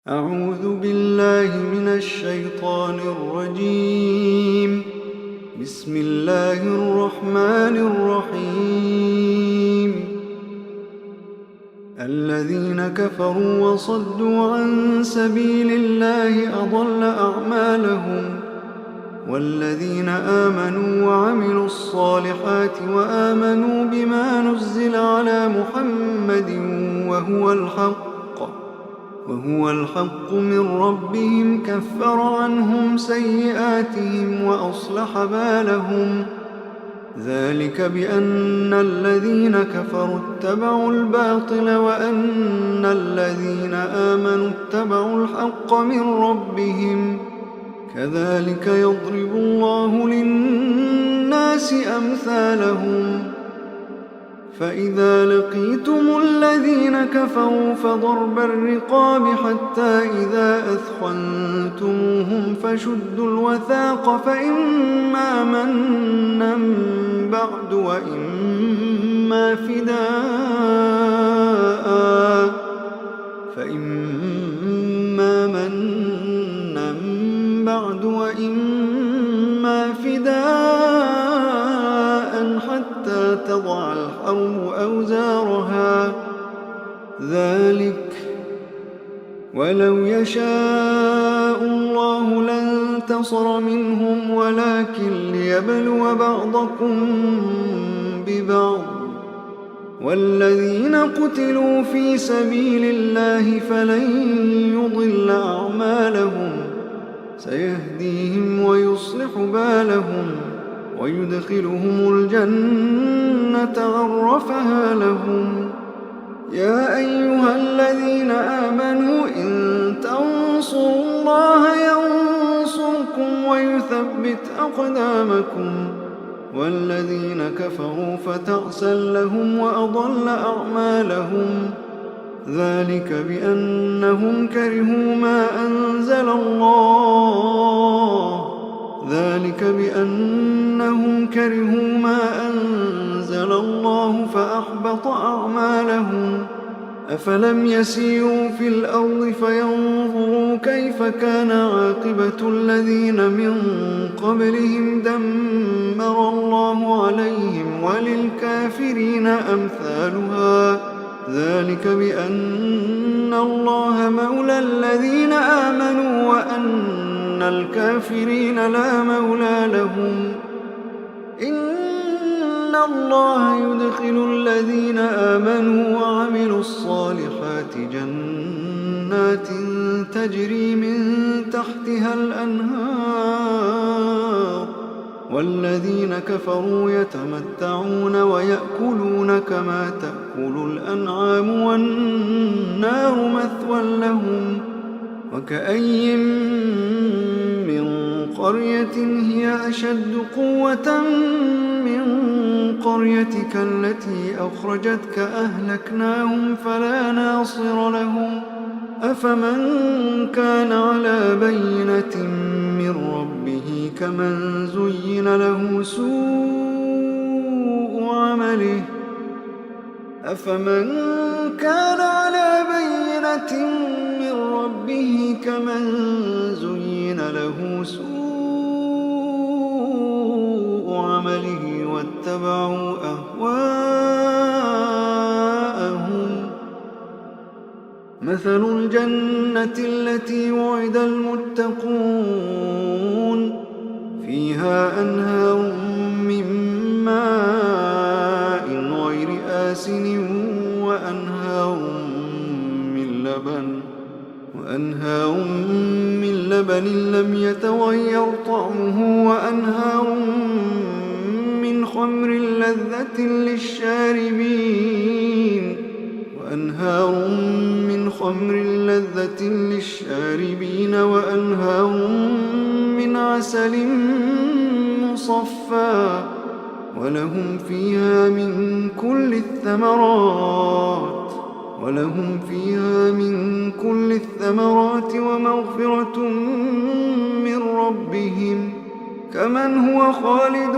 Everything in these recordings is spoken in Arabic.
أعوذ بالله من الشيطان الرجيم. بسم الله الرحمن الرحيم. الذين كفروا وصدوا عن سبيل الله أضل أعمالهم، والذين آمنوا وعملوا الصالحات وآمنوا بما نزل على محمد وهو الحق من ربهم كفر عنهم سيئاتهم وأصلح بالهم. ذلك بأن الذين كفروا اتبعوا الباطل وأن الذين آمنوا اتبعوا الحق من ربهم. كذلك يضرب الله للناس أمثالهم. فإذا لقيتم الذين كفروا فضرب الرقاب حتى إذا أثخنتموهم فشدوا الوثاق فإما منا بعد وإما فداء حتى تضع الحرب أوزارها. ذلك ولو يشاء الله لانتصر منهم ولكن ليبلو بعضكم ببعض. والذين قتلوا في سبيل الله فلن يضل أعمالهم، سيهديهم ويصلح بالهم ويدخلهم الجنة عرفها لهم. يا أيها الذين آمنوا إن تنصروا الله ينصركم ويثبت أقدامكم. والذين كفروا فتعسا لهم وأضل أعمالهم. ذلك بأنهم كرهوا ما أنزل الله فأحبط أعمالهم. أفلم يسيروا في الأرض فينظروا كيف كان عاقبة الذين من قبلهم دمر الله عليهم وللكافرين أمثالها. ذلك بأن الله مولى الذين آمنوا وأن الكافرين لا مولى لهم. إن الله يدخل الذين آمنوا وعملوا الصالحات جنات تجري من تحتها الأنهار، والذين كفروا يتمتعون ويأكلون كما تأكل الأنعام والنار مثوى لهم. وكأي من قرية هي أشد قوة من قريتك التي أخرجتك أهلكناهم فلا ناصر لهم. أفمن كان على بينة من ربه كمن زين له سوء عمله واتبعوا أهواءهم. مثل الجنة التي وعد المتقون فيها أنهار من ماء غير آسن وأنهار من لبن لم يتغير طعمه وأنهار من خمر لذة للشاربين وأنهار من عسل مصفى ولهم فيها من كل الثمرات ومغفرة من ربهم، كمن هو خالد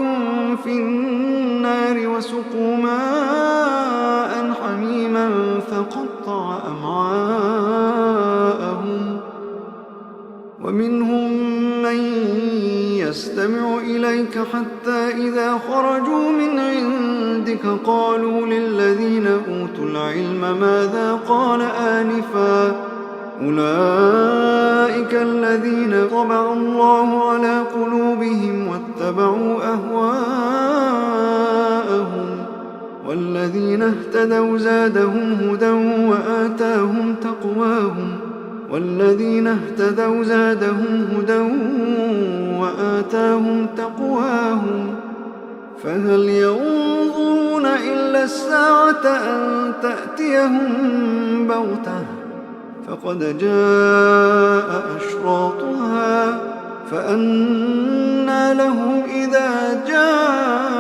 في النار وسقوا ماء حميما فقطع أمعاءهم. ومنهم من يستمع إليك حتى إذا خرجوا من عندك قالوا للذين أوتوا العلم ماذا قال آنفا أولئك الذين طبع الله على قلوبهم واتبعوا أهواءهم والذين اهتدوا زادهم هدى وآتاهم تقواهم فهل ينظرون إلا الساعة أن تأتيهم بغتة فقد جاء أشراطها فأنى لهم إذا جاءتهم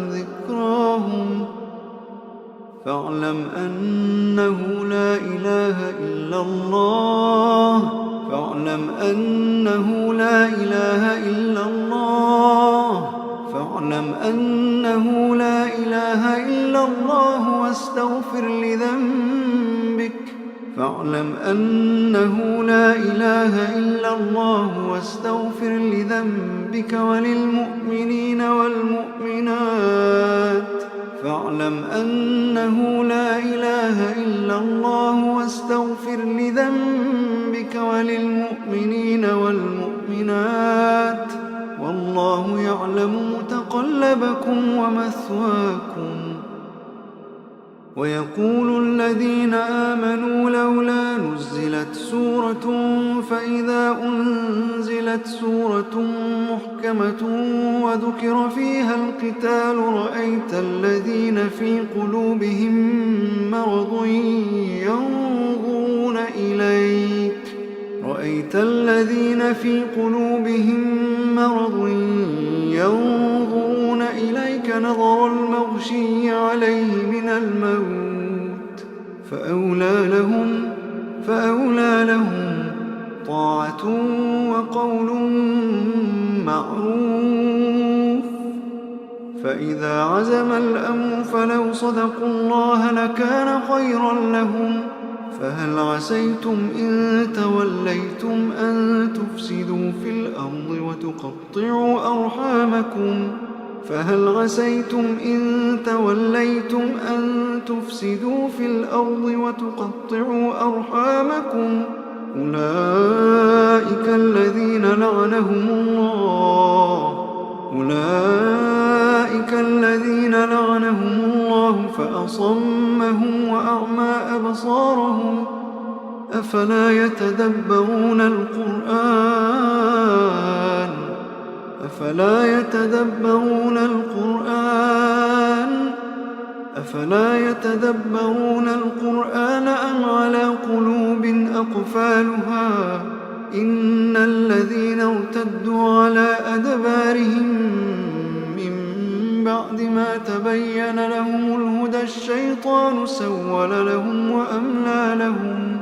ذكراهم فاعلم أنه لا إله إلا الله واستغفر لذنبك وللمؤمنين والمؤمنات فاعلم أنه لا إله إلا الله واستغفر لذنبك وللمؤمنين والمؤمنات والله يعلم متقلبكم ومثواكم ويقول الذين آمنوا لولا نزلت سورة فإذا أنزلت سورة محكمة وذكر فيها القتال رأيت الذين في قلوبهم مرض ينظرون إليك نظر المغشي عليه من الموت فأولى لهم طاعة وقول معروف فإذا عزم الأمر فلو صدقوا الله لكان خيرا لهم فهل عسيتم إن توليتم أن تفسدوا في الأرض وتقطعوا أرحامكم أولئك الذين لعنهم الله فأصمهم وأعمى أبصارهم أفلا يتدبرون القرآن أم على قلوب أقفالها إن الذين ارتدوا على أدبارهم من بعد ما تبين لهم الهدى الشيطان سول لهم وأملى لهم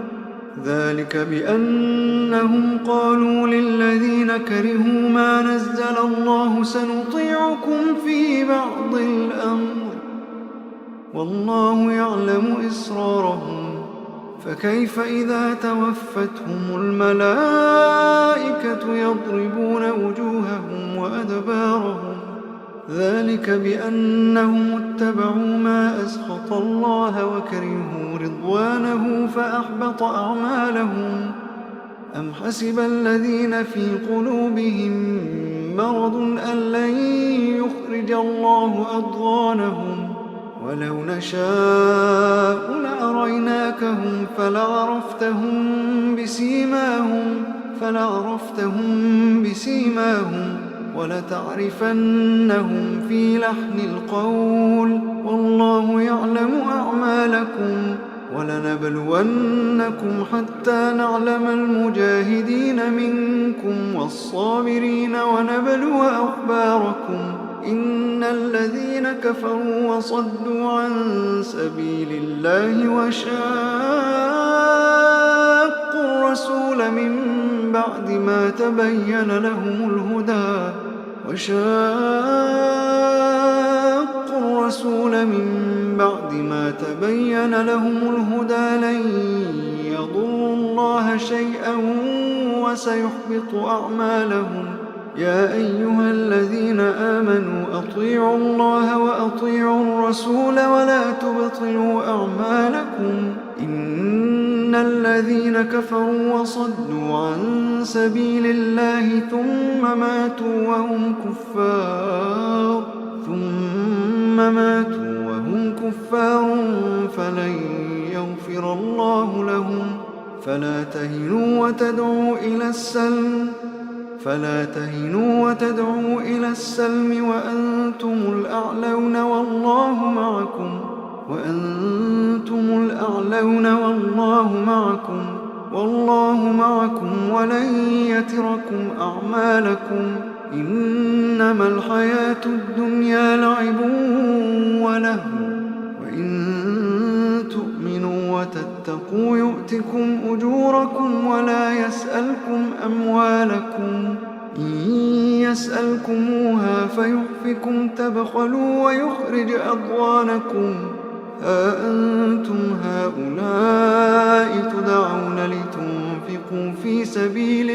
ذلك بأنهم قالوا للذين كرهوا ما نزل الله سنطيعكم في بعض الأمر والله يعلم إسرارهم فكيف إذا توفتهم الملائكة يضربون وجوههم وأدبارهم ذلك بأنهم اتبعوا ما أسخط الله وكرهوا رضوانه فأحبط أعمالهم أم حسب الذين في قلوبهم مرض أن لن يخرج الله أضغانهم ولو نشاء لأريناكهم فلعرفتهم بسيماهم ولتعرفنهم في لحن القول والله يعلم أعمالكم ولنبلونكم حتى نعلم المجاهدين منكم والصابرين ونبلو أخباركم إن الذين كفروا وصدوا عن سبيل الله وشاقوا الرسول من بعد ما تبين لهم الهدى لن يضروا الله شيئا وسيحبط أعمالهم. يا أيها الذين آمنوا أطيعوا الله وأطيعوا الرسول ولا تبطلوا أعمالكم. إن الذين كفروا وصدوا عن سبيل الله ثم ماتوا وهم كفار فلن يغفر الله لهم. فلا تهنوا وتدعوا إلى السلم وأنتم الأعلون والله معكم ولن يتركم أعمالكم. إنما الحياة الدنيا لعب ولهو وإن تؤمنوا وتتقوا يؤتكم أجوركم ولا يسألكم أموالكم. إن يسألكموها فيحفكم تبخلوا ويخرج أضغانكم. ها أنتم هؤلاء تدعون لتنفقوا في سبيل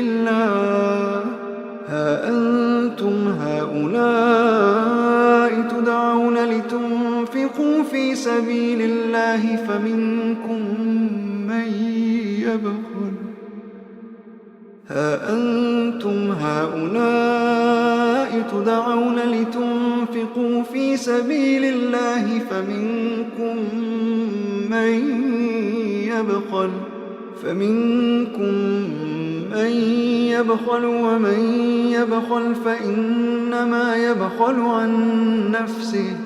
الله فمنكم من يبخل ومن يبخل فإنما يبخل عن نفسه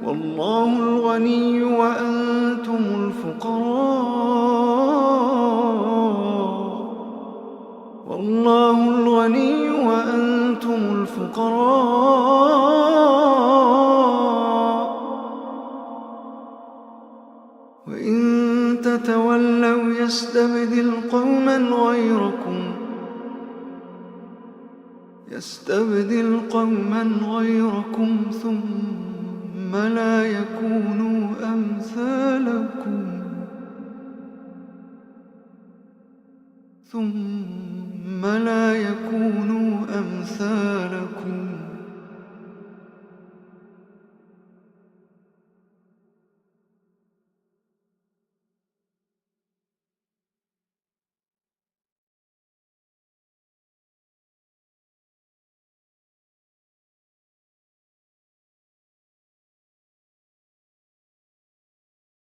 والله الغني وأنتم الفقراء وإن تتولوا يستبدل قوما غيركم ثم لا يكونوا أمثالكم